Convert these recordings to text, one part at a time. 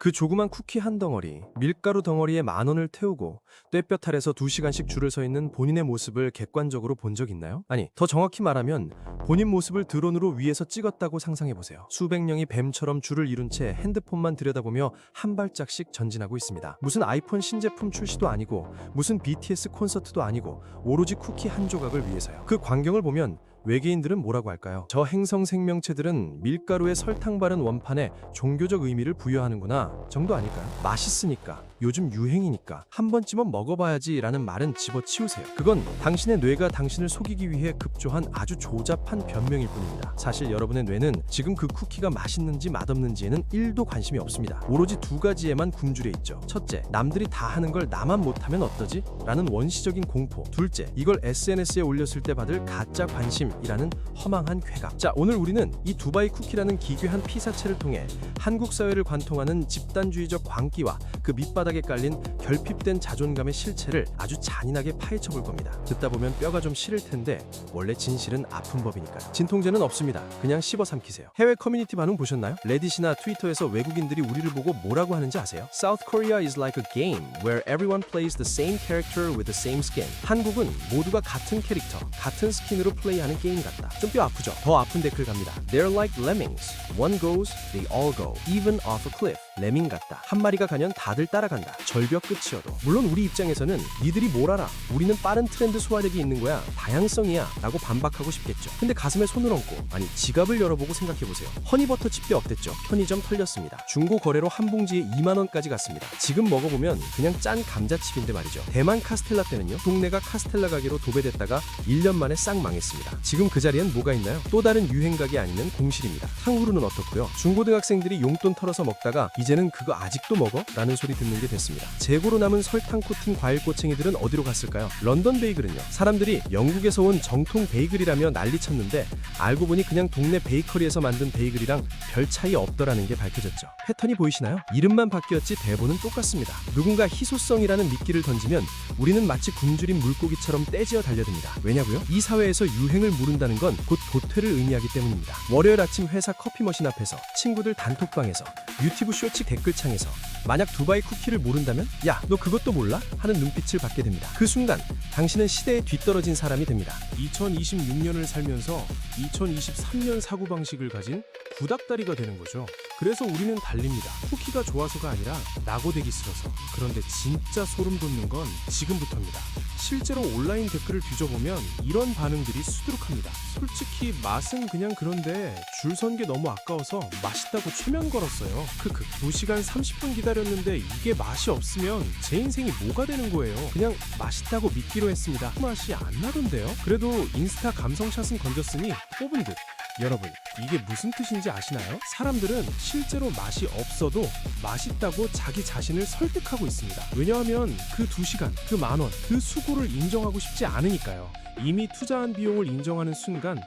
그 조그만 쿠키 한 덩어리, 밀가루 덩어리에 10,000원을 태우고 떼뼈탈에서 2시간씩 줄을 서 있는 본인의 모습을 객관적으로 본 적 있나요? 아니, 더 정확히 말하면 본인 모습을 드론으로 위에서 찍었다고 상상해보세요. 수백 명이 뱀처럼 줄을 이룬 채 핸드폰만 들여다보며 한 발짝씩 전진하고 있습니다. 무슨 아이폰 신제품 출시도 아니고 무슨 BTS 콘서트도 아니고 오로지 쿠키 한 조각을 위해서요. 그 광경을 보면 외계인들은 뭐라고 할까요? 저 행성 생명체들은 밀가루에 설탕 바른 원판에 종교적 의미를 부여하는구나 정도 아닐까요? 맛있으니까, 요즘 유행이니까 한 번쯤은 먹어봐야지 라는 말은 집어치우세요. 그건 당신의 뇌가 당신을 속이기 위해 급조한 아주 조잡한 변명일 뿐입니다. 사실 여러분의 뇌는 지금 그 쿠키가 맛있는지 맛없는지에는 1도 관심이 없습니다. 오로지 두 가지에만 굶주려 있죠. 첫째, 남들이 다 하는 걸 나만 못하면 어떠지? 라는 원시적인 공포. 둘째, 이걸 SNS에 올렸을 때 받을 가짜 관심 이라는 허망한 쾌감. 자, 오늘 우리는 이 두바이 쿠키라는 기괴한 피사체를 통해 한국 사회를 관통하는 집단주의적 광기와 그 밑바닥에 깔린 결핍된 자존감의 실체를 아주 잔인하게 파헤쳐 볼 겁니다. 듣다 보면 뼈가 좀 시릴 텐데 원래 진실은 아픈 법이니까요. 진통제는 없습니다. 그냥 씹어 삼키세요. 해외 커뮤니티 반응 보셨나요? 레딧이나 트위터에서 외국인들이 우리를 보고 뭐라고 하는지 아세요? South Korea is like a game where everyone plays the same character with the same skin. 한국은 모두가 같은 캐릭터, 같은 스킨으로 플레이하는 게임 같다. 좀 뼈 아프죠? 더 아픈 댓글 갑니다. They're like lemmings. One goes, they all go. Even off a cliff. 레밍 같다. 한 마리가 가면 다들 따라간다. 절벽 끝이어도. 물론 우리 입장에서는 니들이 뭘 알아? 우리는 빠른 트렌드 소화력이 있는 거야. 다양성이야. 라고 반박하고 싶겠죠. 근데 가슴에 손을 얹고, 아니 지갑을 열어보고 생각해보세요. 허니버터 칩대 어땠죠? 편의점 털렸습니다. 중고 거래로 한 봉지에 20,000원까지 갔습니다. 지금 먹어보면 그냥 짠 감자칩인데 말이죠. 대만 카스텔라 때는요. 동네가 카스텔라 가게로 도배됐다가 1년 만에 싹 망했습니다. 지금 그 자리엔 뭐가 있나요? 또 다른 유행각이 아니면 공실입니다. 탕후루는 어떻고요? 중고등학생들이 용돈 털어서 먹다가 이제는 그거 아직도 먹어? 라는 소리 듣는 게 됐습니다. 재고로 남은 설탕 코팅 과일 꼬챙이들은 어디로 갔을까요? 런던 베이글은요. 사람들이 영국에서 온 정통 베이글이라며 난리쳤는데 알고 보니 그냥 동네 베이커리에서 만든 베이글이랑 별 차이 없더라는 게 밝혀졌죠. 패턴이 보이시나요? 이름만 바뀌었지 대본은 똑같습니다. 누군가 희소성이라는 미끼를 던지면 우리는 마치 굶주린 물고기처럼 떼지어 달려듭니다. 왜냐고요? 이 사회에서 유행을 모른다는 건 곧 도태를 의미하기 때문입니다. 월요일 아침 회사 커피 머신 앞에서, 친구들 단톡방에서, 유튜브 쇼츠 댓글창에서 만약 두바이 쿠키를 모른다면 야, 너 그것도 몰라? 하는 눈빛을 받게 됩니다. 그 순간 당신은 시대에 뒤떨어진 사람이 됩니다. 2026년을 살면서 2023년 사고방식을 가진 구닥다리가 되는 거죠. 그래서 우리는 달립니다. 쿠키가 좋아서가 아니라 낙오되기 싫어서. 그런데 진짜 소름 돋는 건 지금부터입니다. 실제로 온라인 댓글을 뒤져보면 이런 반응들이 수두룩합니다. 솔직히 맛은 그냥 그런데 줄 선 게 너무 아까워서 맛있다고 최면 걸었어요. 크크. 2시간 30분 기다렸는데 이게 맛이 없으면 제 인생이 뭐가 되는 거예요. 그냥 맛있다고 믿기로 했습니다. 맛이 안 나던데요. 그래도 인스타 감성샷은 건졌으니 뽑은 듯. 여러분, 이게 무슨 뜻인지 아시나요? 사람들은 실제로 맛이 없어도 맛있다고 자기 자신을 설득하고 있습니다. 왜냐하면 그 2시간, 그 10,000원, 그 수고를 인정하고 싶지 않으니까요. 이미 투자한 비용을 인정하는 순간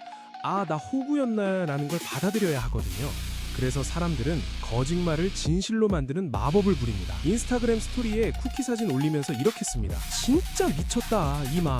아, 나 호구였나 라는 걸 받아들여야 하거든요. 그래서 사람들은 거짓말을 진실로 만드는 마법을 부립니다. 인스타그램 스토리에 쿠키 사진 올리면서 이렇게 씁니다. 진짜 미쳤다, 이 맛.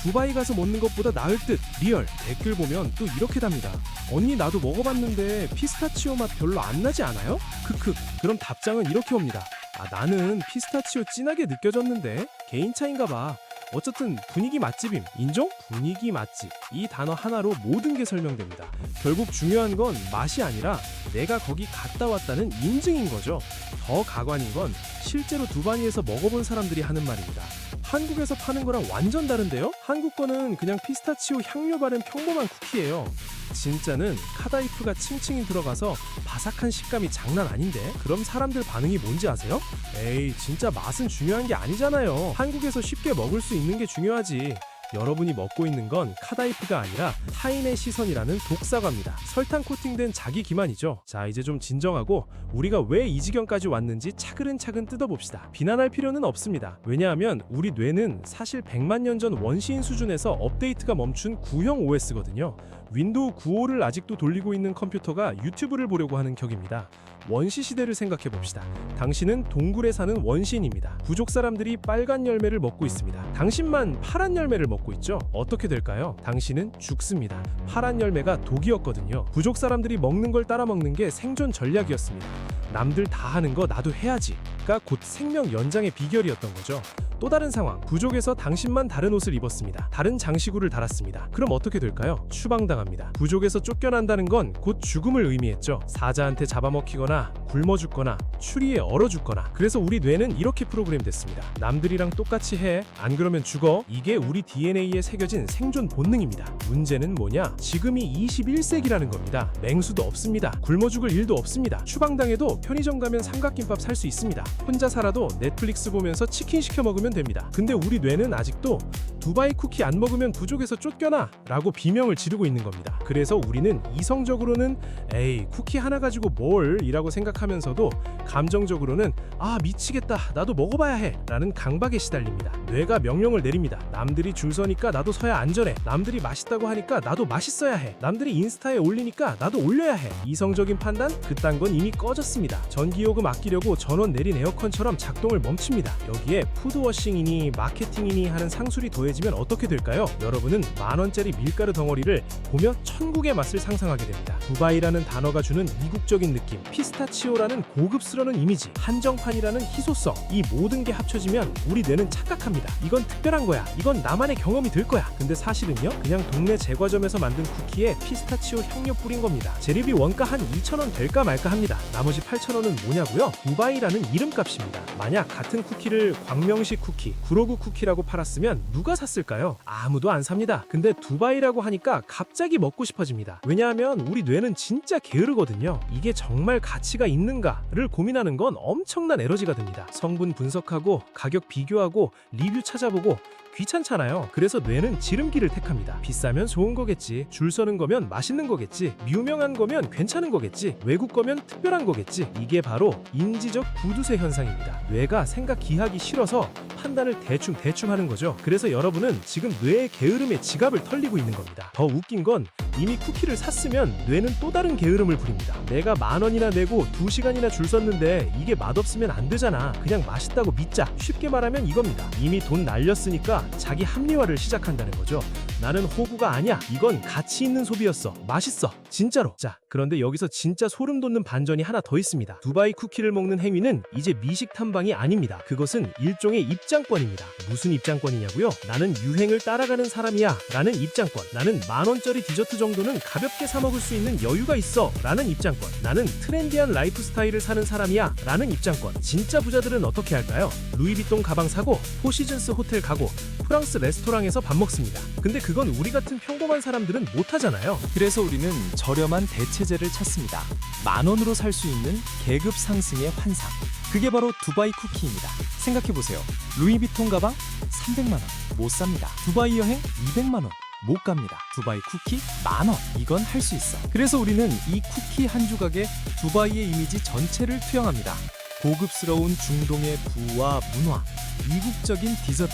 두바이 가서 먹는 것보다 나을 듯. 리얼. 댓글 보면 또 이렇게 답니다. 언니, 나도 먹어봤는데 피스타치오 맛 별로 안 나지 않아요? 크크. 그럼 답장은 이렇게 옵니다. 아, 나는 피스타치오 진하게 느껴졌는데 개인 차인가 봐. 어쨌든 분위기 맛집임. 인정? 분위기 맛집. 이 단어 하나로 모든 게 설명됩니다. 결국 중요한 건 맛이 아니라 내가 거기 갔다 왔다는 인증인 거죠. 더 가관인 건 실제로 두바이에서 먹어본 사람들이 하는 말입니다. 한국에서 파는 거랑 완전 다른데요? 한국 거는 그냥 피스타치오 향료 바른 평범한 쿠키예요. 진짜는 카다이프가 층층이 들어가서 바삭한 식감이 장난 아닌데? 그럼 사람들 반응이 뭔지 아세요? 에이, 진짜 맛은 중요한 게 아니잖아요. 한국에서 쉽게 먹을 수 있는 게 중요하지. 여러분이 먹고 있는 건 카다이프가 아니라 타인의 시선이라는 독사과입니다. 설탕 코팅된 자기 기만이죠. 자, 이제 좀 진정하고 우리가 왜 이 지경까지 왔는지 차근차근 뜯어봅시다. 비난할 필요는 없습니다. 왜냐하면 우리 뇌는 사실 100만 년 전 원시인 수준에서 업데이트가 멈춘 구형 OS거든요. 윈도우 95를 아직도 돌리고 있는 컴퓨터가 유튜브를 보려고 하는 격입니다. 원시 시대를 생각해 봅시다. 당신은 동굴에 사는 원시인입니다. 부족 사람들이 빨간 열매를 먹고 있습니다. 당신만 파란 열매를 먹고 있죠? 어떻게 될까요? 당신은 죽습니다. 파란 열매가 독이었거든요. 부족 사람들이 먹는 걸 따라 먹는 게 생존 전략이었습니다. 남들 다 하는 거 나도 해야지가 곧 생명 연장의 비결이었던 거죠. 또 다른 상황, 부족에서 당신만 다른 옷을 입었습니다. 다른 장시구를 달았습니다. 그럼 어떻게 될까요? 추방당합니다. 부족에서 쫓겨난다는 건 곧 죽음을 의미했죠. 사자한테 잡아먹히거나 굶어 죽거나 추리에 얼어 죽거나. 그래서 우리 뇌는 이렇게 프로그램됐습니다. 남들이랑 똑같이 해, 안 그러면 죽어. 이게 우리 DNA에 새겨진 생존 본능입니다. 문제는 뭐냐? 지금이 21세기라는 겁니다. 맹수도 없습니다. 굶어 죽을 일도 없습니다. 추방당해도 편의점 가면 삼각김밥 살 수 있습니다. 혼자 살아도 넷플릭스 보면서 치킨 시켜 먹으면 됩니다. 근데 우리 뇌는 아직도 두바이 쿠키 안 먹으면 부족에서 쫓겨나 라고 비명을 지르고 있는 겁니다. 그래서 우리는 이성적으로는 에이 쿠키 하나 가지고 뭘 이라고 생각하면서도 감정적으로는 아 미치겠다 나도 먹어봐야 해 라는 강박에 시달립니다. 뇌가 명령을 내립니다. 남들이 줄 서니까 나도 서야 안전해. 남들이 맛있다고 하니까 나도 맛있어야 해. 남들이 인스타에 올리니까 나도 올려야 해. 이성적인 판단? 그딴 건 이미 꺼졌습니다. 전기요금 아끼려고 전원 내린 에어컨처럼 작동을 멈춥니다. 여기에 푸드워싱이니 마케팅이니 하는 상술이 더해지면 어떻게 될까요? 여러분은 만원짜리 밀가루 덩어리를 보며 천국의 맛을 상상하게 됩니다. 두바이라는 단어가 주는 이국적인 느낌, 피스타치오라는 고급스러운 이미지, 한정판이라는 희소성, 이 모든 게 합쳐지면 우리 뇌는 착각합니다. 이건 특별한 거야. 이건 나만의 경험이 될 거야. 근데 사실은요? 그냥 동네 제과점에서 만든 쿠키에 피스타치오 향료 뿌린 겁니다. 재료비 원가 한 2,000원 될까 말까 합니다. 나머지 8,000원은 뭐냐고요? 두바이라는 이름값입니다. 만약 같은 쿠키를 광명식 쿠키, 구로구 쿠키라고 팔았으면 누가 샀을까요? 아무도 안 삽니다. 근데 두바이라고 하니까 갑자기 먹고 싶어집니다. 왜냐하면 우리 뇌는 진짜 게으르거든요. 이게 정말 가치가 있는가를 고민하는 건 엄청난 에너지가 듭니다. 성분 분석하고 가격 비교하고 리뷰 찾아보고 귀찮잖아요. 그래서 뇌는 지름길을 택합니다. 비싸면 좋은 거겠지. 줄 서는 거면 맛있는 거겠지. 유명한 거면 괜찮은 거겠지. 외국 거면 특별한 거겠지. 이게 바로 인지적 구두쇠 현상입니다. 뇌가 생각 기하기 싫어서 판단을 대충 하는 거죠. 그래서 여러분은 지금 뇌의 게으름에 지갑을 털리고 있는 겁니다. 더 웃긴 건 이미 쿠키를 샀으면 뇌는 또 다른 게으름을 부립니다. 내가 10,000원이나 내고 2시간이나 줄 섰는데 이게 맛없으면 안 되잖아. 그냥 맛있다고 믿자. 쉽게 말하면 이겁니다. 이미 돈 날렸으니까 자기 합리화를 시작한다는 거죠. 나는 호구가 아니야. 이건 가치 있는 소비였어. 맛있어. 진짜로. 자, 그런데 여기서 진짜 소름 돋는 반전이 하나 더 있습니다. 두바이 쿠키를 먹는 행위는 이제 미식 탐방이 아닙니다. 그것은 일종의 입장권입니다. 무슨 입장권이냐고요? 나는 유행을 따라가는 사람이야 라는 입장권. 나는 10,000원짜리 디저트 정도는 가볍게 사 먹을 수 있는 여유가 있어 라는 입장권. 나는 트렌디한 라이프 스타일을 사는 사람이야 라는 입장권. 진짜 부자들은 어떻게 할까요? 루이비통 가방 사고 포시즌스 호텔 가고 프랑스 레스토랑에서 밥 먹습니다. 근데 그건 우리 같은 평범한 사람들은 못하잖아요. 그래서 우리는 저렴한 대체제를 찾습니다. 10,000원으로 살 수 있는 계급 상승의 환상. 그게 바로 두바이 쿠키입니다. 생각해보세요. 루이비통 가방 300만 원 못 삽니다. 두바이 여행 200만 원 못 갑니다. 두바이 쿠키 10,000원 이건 할 수 있어. 그래서 우리는 이 쿠키 한 조각에 두바이의 이미지 전체를 투영합니다. 고급스러운 중동의 부와 문화, 이국적인 디저트.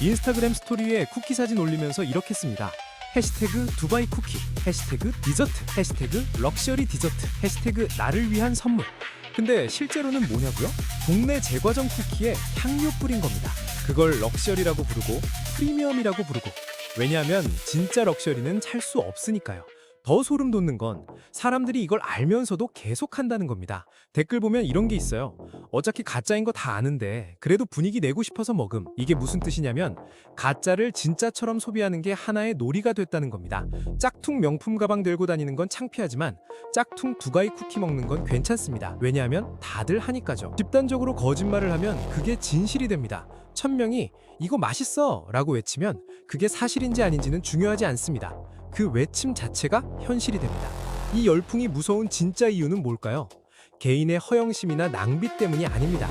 인스타그램 스토리에 쿠키 사진 올리면서 이렇게 씁니다. 해시태그 두바이 쿠키, 해시태그 디저트, 해시태그 럭셔리 디저트, 해시태그 나를 위한 선물. 근데 실제로는 뭐냐고요? 동네 제과점 쿠키에 향료 뿌린 겁니다. 그걸 럭셔리라고 부르고 프리미엄이라고 부르고. 왜냐하면 진짜 럭셔리는 찰 수 없으니까요. 더 소름 돋는 건 사람들이 이걸 알면서도 계속 한다는 겁니다. 댓글 보면 이런 게 있어요. 어차피 가짜인 거 다 아는데 그래도 분위기 내고 싶어서 먹음. 이게 무슨 뜻이냐면 가짜를 진짜처럼 소비하는 게 하나의 놀이가 됐다는 겁니다. 짝퉁 명품 가방 들고 다니는 건 창피하지만 짝퉁 두바이 쿠키 먹는 건 괜찮습니다. 왜냐하면 다들 하니까죠. 집단적으로 거짓말을 하면 그게 진실이 됩니다. 1,000명이 이거 맛있어 라고 외치면 그게 사실인지 아닌지는 중요하지 않습니다. 그 외침 자체가 현실이 됩니다. 이 열풍이 무서운 진짜 이유는 뭘까요? 개인의 허영심이나 낭비 때문이 아닙니다.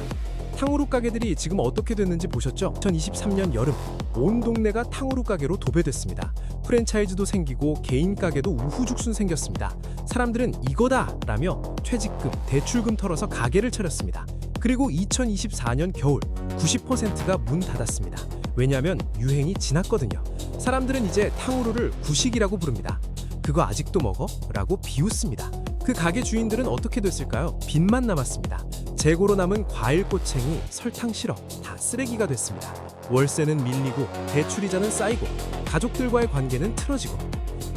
탕후루 가게들이 지금 어떻게 됐는지 보셨죠? 2023년 여름 온 동네가 탕후루 가게로 도배됐습니다. 프랜차이즈도 생기고 개인 가게도 우후죽순 생겼습니다. 사람들은 이거다 라며 퇴직금, 대출금 털어서 가게를 차렸습니다. 그리고 2024년 겨울 90%가 문 닫았습니다. 왜냐하면 유행이 지났거든요. 사람들은 이제 탕후루를 구식이라고 부릅니다. 그거 아직도 먹어? 라고 비웃습니다. 그 가게 주인들은 어떻게 됐을까요? 빚만 남았습니다. 재고로 남은 과일 꼬챙이, 설탕 시럽 다 쓰레기가 됐습니다. 월세는 밀리고 대출이자는 쌓이고 가족들과의 관계는 틀어지고.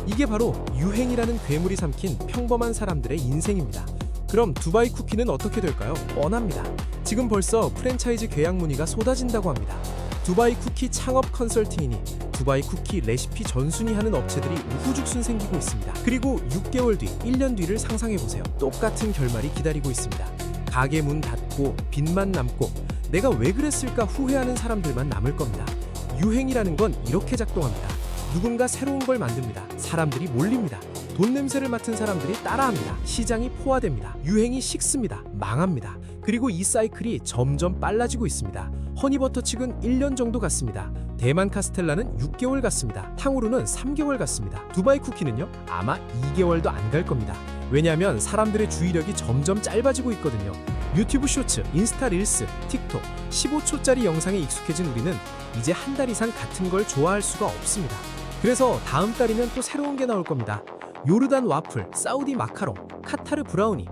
이게 바로 유행이라는 괴물이 삼킨 평범한 사람들의 인생입니다. 그럼 두바이 쿠키는 어떻게 될까요? 뻔합니다. 지금 벌써 프랜차이즈 계약 문의가 쏟아진다고 합니다. 두바이 쿠키 창업 컨설팅이니 두바이 쿠키 레시피 전순위 하는 업체들이 우후죽순 생기고 있습니다. 그리고 6개월 뒤, 1년 뒤를 상상해보세요. 똑같은 결말이 기다리고 있습니다. 가게 문 닫고 빚만 남고 내가 왜 그랬을까 후회하는 사람들만 남을 겁니다. 유행이라는 건 이렇게 작동합니다. 누군가 새로운 걸 만듭니다. 사람들이 몰립니다. 돈 냄새를 맡은 사람들이 따라합니다. 시장이 포화됩니다. 유행이 식습니다. 망합니다. 그리고 이 사이클이 점점 빨라지고 있습니다. 허니버터칩은 1년 정도 갔습니다. 대만 카스텔라는 6개월 갔습니다. 탕후루는 3개월 갔습니다. 두바이 쿠키는요? 아마 2개월도 안 갈 겁니다. 왜냐하면 사람들의 주의력이 점점 짧아지고 있거든요. 유튜브 쇼츠, 인스타 릴스, 틱톡, 15초짜리 영상에 익숙해진 우리는 이제 한 달 이상 같은 걸 좋아할 수가 없습니다. 그래서 다음 달이면 또 새로운 게 나올 겁니다. 요르단 와플, 사우디 마카롱, 카타르 브라우니,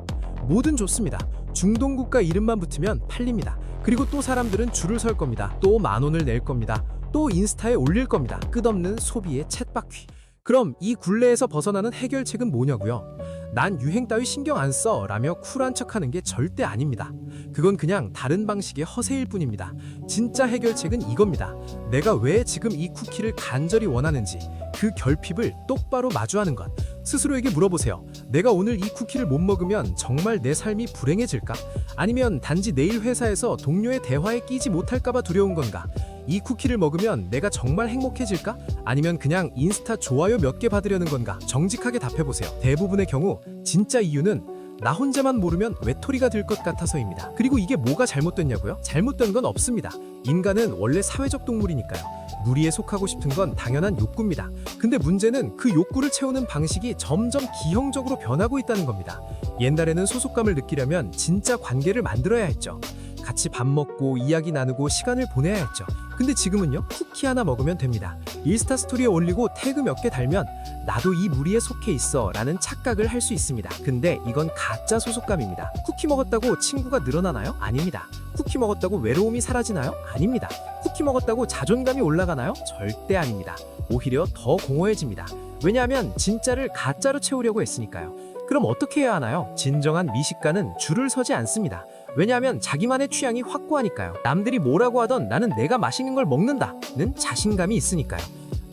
뭐든 좋습니다. 중동 국가 이름만 붙으면 팔립니다. 그리고 또 사람들은 줄을 설 겁니다. 또 10,000원을 낼 겁니다. 또 인스타에 올릴 겁니다. 끝없는 소비의 쳇바퀴. 그럼 이 굴레에서 벗어나는 해결책은 뭐냐고요? 난 유행 따위 신경 안 써 라며 쿨한 척하는 게 절대 아닙니다. 그건 그냥 다른 방식의 허세일 뿐입니다. 진짜 해결책은 이겁니다. 내가 왜 지금 이 쿠키를 간절히 원하는지 그 결핍을 똑바로 마주하는 것. 스스로에게 물어보세요. 내가 오늘 이 쿠키를 못 먹으면 정말 내 삶이 불행해질까? 아니면 단지 내일 회사에서 동료의 대화에 끼지 못할까봐 두려운 건가? 이 쿠키를 먹으면 내가 정말 행복해질까? 아니면 그냥 인스타 좋아요 몇 개 받으려는 건가? 정직하게 답해보세요. 대부분의 경우 진짜 이유는 나 혼자만 모르면 외톨이가 될 것 같아서입니다. 그리고 이게 뭐가 잘못됐냐고요? 잘못된 건 없습니다. 인간은 원래 사회적 동물이니까요. 무리에 속하고 싶은 건 당연한 욕구입니다. 근데 문제는 그 욕구를 채우는 방식이 점점 기형적으로 변하고 있다는 겁니다. 옛날에는 소속감을 느끼려면 진짜 관계를 만들어야 했죠. 같이 밥 먹고 이야기 나누고 시간을 보내야 했죠. 근데 지금은요? 쿠키 하나 먹으면 됩니다. 인스타 스토리에 올리고 태그 몇 개 달면 나도 이 무리에 속해 있어 라는 착각을 할 수 있습니다. 근데 이건 가짜 소속감입니다. 쿠키 먹었다고 친구가 늘어나나요? 아닙니다. 쿠키 먹었다고 외로움이 사라지나요? 아닙니다. 쿠키 먹었다고 자존감이 올라가나요? 절대 아닙니다. 오히려 더 공허해집니다. 왜냐하면 진짜를 가짜로 채우려고 했으니까요. 그럼 어떻게 해야 하나요? 진정한 미식가는 줄을 서지 않습니다. 왜냐하면 자기만의 취향이 확고하니까요. 남들이 뭐라고 하던 나는 내가 맛있는 걸 먹는다는 자신감이 있으니까요.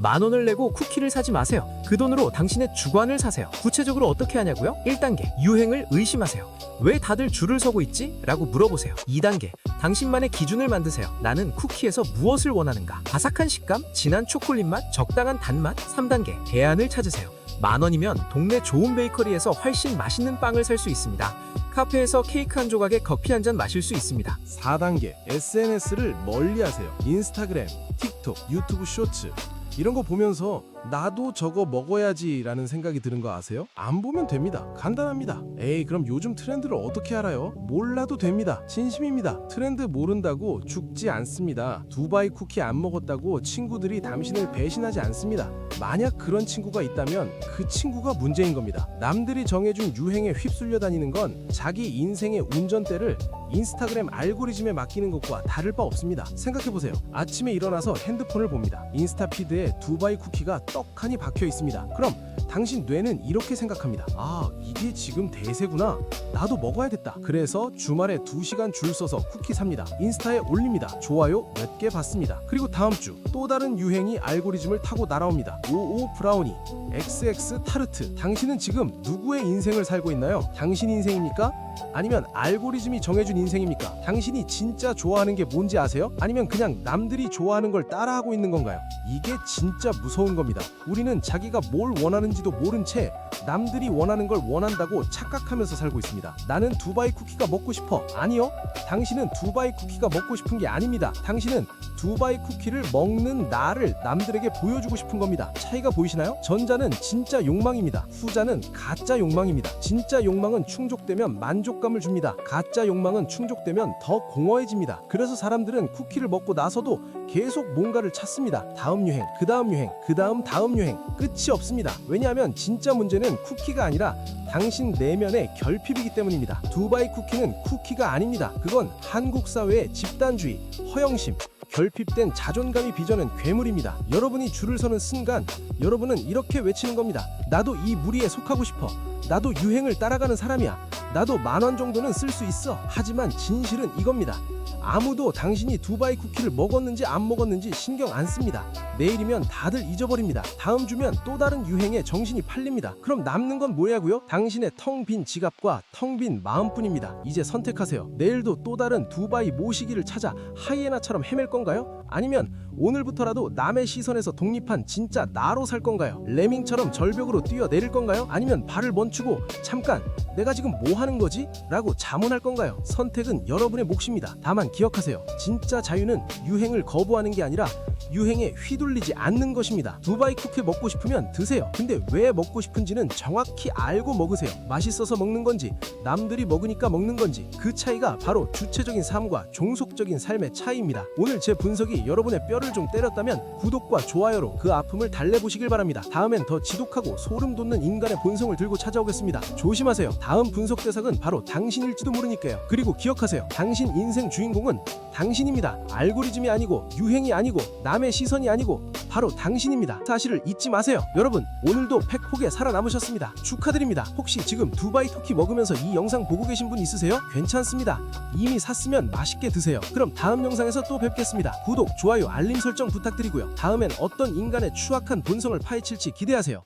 10,000원을 내고 쿠키를 사지 마세요. 그 돈으로 당신의 주관을 사세요. 구체적으로 어떻게 하냐고요? 1단계, 유행을 의심하세요. 왜 다들 줄을 서고 있지? 라고 물어보세요. 2단계, 당신만의 기준을 만드세요. 나는 쿠키에서 무엇을 원하는가? 바삭한 식감, 진한 초콜릿 맛, 적당한 단맛. 3단계, 대안을 찾으세요. 10,000원이면 동네 좋은 베이커리에서 훨씬 맛있는 빵을 살 수 있습니다. 카페에서 케이크 한 조각에 커피 한 잔 마실 수 있습니다. 4단계 SNS를 멀리하세요. 인스타그램, 틱톡, 유튜브 쇼츠 이런 거 보면서 나도 저거 먹어야지 라는 생각이 드는 거 아세요? 안 보면 됩니다. 간단합니다. 에이 그럼 요즘 트렌드를 어떻게 알아요? 몰라도 됩니다. 진심입니다. 트렌드 모른다고 죽지 않습니다. 두바이 쿠키 안 먹었다고 친구들이 당신을 배신하지 않습니다. 만약 그런 친구가 있다면 그 친구가 문제인 겁니다. 남들이 정해준 유행에 휩쓸려 다니는 건 자기 인생의 운전대를 인스타그램 알고리즘에 맡기는 것과 다를 바 없습니다. 생각해보세요. 아침에 일어나서 핸드폰을 봅니다. 인스타 피드에 두바이 쿠키가 떡하니 박혀 있습니다. 그럼 당신 뇌는 이렇게 생각합니다. 아, 이게 지금 대세구나. 나도 먹어야겠다. 그래서 주말에 2시간 줄 서서 쿠키 삽니다. 인스타에 올립니다. 좋아요 몇 개 받습니다. 그리고 다음 주 또 다른 유행이 알고리즘을 타고 날아옵니다. 55 브라우니, XX 타르트. 당신은 지금 누구의 인생을 살고 있나요? 당신 인생입니까? 아니면 알고리즘이 정해준 인생입니까? 당신이 진짜 좋아하는 게 뭔지 아세요? 아니면 그냥 남들이 좋아하는 걸 따라하고 있는 건가요? 이게 진짜 무서운 겁니다. 우리는 자기가 뭘 원하는지도 모른 채 남들이 원하는 걸 원한다고 착각하면서 살고 있습니다. 나는 두바이 쿠키가 먹고 싶어. 아니요. 당신은 두바이 쿠키가 먹고 싶은 게 아닙니다. 당신은 두바이 쿠키를 먹는 나를 남들에게 보여주고 싶은 겁니다. 차이가 보이시나요? 전자는 진짜 욕망입니다. 후자는 가짜 욕망입니다. 진짜 욕망은 충족되면 만족감을 줍니다. 가짜 욕망은 충족되면 더 공허해집니다. 그래서 사람들은 쿠키를 먹고 나서도 계속 뭔가를 찾습니다. 다음 유행, 그 다음 유행, 그 다음 유행. 끝이 없습니다. 왜냐하면 진짜 문제는 쿠키가 아니라 당신 내면의 결핍이기 때문입니다. 두바이 쿠키는 쿠키가 아닙니다. 그건 한국 사회의 집단주의, 허영심, 결핍된 자존감이 빚어낸 괴물입니다. 여러분이 줄을 서는 순간 여러분은 이렇게 외치는 겁니다. 나도 이 무리에 속하고 싶어. 나도 유행을 따라가는 사람이야. 나도 10,000원 정도는 쓸 수 있어. 하지만 진실은 이겁니다. 아무도 당신이 두바이 쿠키를 먹었는지 안 먹었는지 신경 안 씁니다. 내일이면 다들 잊어버립니다. 다음 주면 또 다른 유행에 정신이 팔립니다. 그럼 남는 건 뭐냐고요? 당신의 텅 빈 지갑과 텅 빈 마음뿐입니다. 이제 선택하세요. 내일도 또 다른 두바이 모시기를 찾아 하이에나처럼 헤맬 건가요? 아니면 오늘부터라도 남의 시선에서 독립한 진짜 나로 살 건가요? 레밍처럼 절벽으로 뛰어내릴 건가요? 아니면 발을 멈추고 잠깐 내가 지금 뭐 하는 거지? 라고 자문할 건가요? 선택은 여러분의 몫입니다. 다만 기억하세요. 진짜 자유는 유행을 거부하는 게 아니라 유행에 휘둘리지 않는 것입니다. 두바이 쿠키 먹고 싶으면 드세요. 근데 왜 먹고 싶은지는 정확히 알고 먹으세요. 맛있어서 먹는 건지 남들이 먹으니까 먹는 건지 그 차이가 바로 주체적인 삶과 종속적인 삶의 차이입니다. 오늘 제 분석이 여러분의 뼈를 좀 때렸다면 구독과 좋아요로 그 아픔을 달래보시길 바랍니다. 다음엔 더 지독하고 소름 돋는 인간의 본성을 들고 찾아오겠습니다. 조심하세요. 다음 분석 대상은 바로 당신일지도 모르니까요. 그리고 기억하세요. 당신 인생 주인공은 당신입니다. 알고리즘이 아니고 유행이 아니고 남의 시선이 아니고 바로 당신입니다. 사실을 잊지 마세요. 여러분, 오늘도 팩폭에 살아남으셨습니다. 축하드립니다. 혹시 지금 두바이 터키 먹으면서 이 영상 보고 계신 분 있으세요? 괜찮습니다. 이미 샀으면 맛있게 드세요. 그럼 다음 영상에서 또 뵙겠습니다. 구독, 좋아요, 알림 설정 부탁드리고요. 다음엔 어떤 인간의 추악한 본성을 파헤칠지 기대하세요.